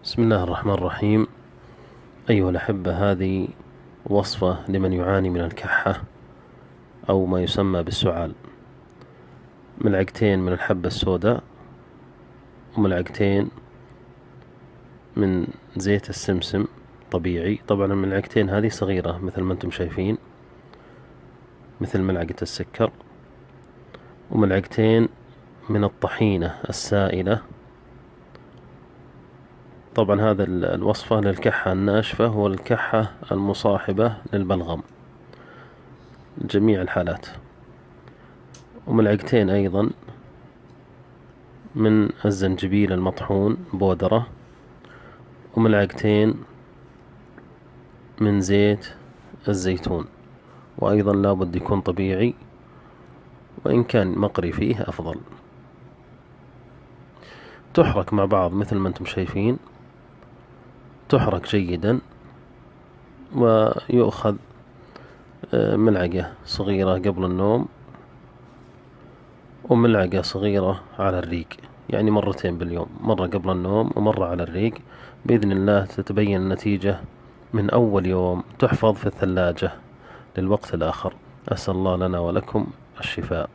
بسم الله الرحمن الرحيم. أيها الأحبة، هذه وصفة لمن يعاني من الكحة أو ما يسمى بالسعال. ملعقتين من الحبة السوداء، وملعقتين من زيت السمسم طبيعي. طبعا الملعقتين هذه صغيرة مثل ما انتم شايفين، مثل ملعقة السكر. وملعقتين من الطحينة السائلة. طبعا هذا الوصفة للكحة الناشفة والكحة المصاحبة للبلغم، جميع الحالات. وملعقتين أيضا من الزنجبيل المطحون بودرة، وملعقتين من زيت الزيتون، وأيضا لابد يكون طبيعي، وإن كان مقري فيه أفضل. تحرك مع بعض مثل ما انتم شايفين، تحرك جيدا، ويؤخذ ملعقة صغيرة قبل النوم وملعقة صغيرة على الريق، يعني مرتين باليوم، مرة قبل النوم ومرة على الريق. بإذن الله تتبين النتيجة من أول يوم، تحفظ في الثلاجة للوقت الآخر. أسأل الله لنا ولكم الشفاء.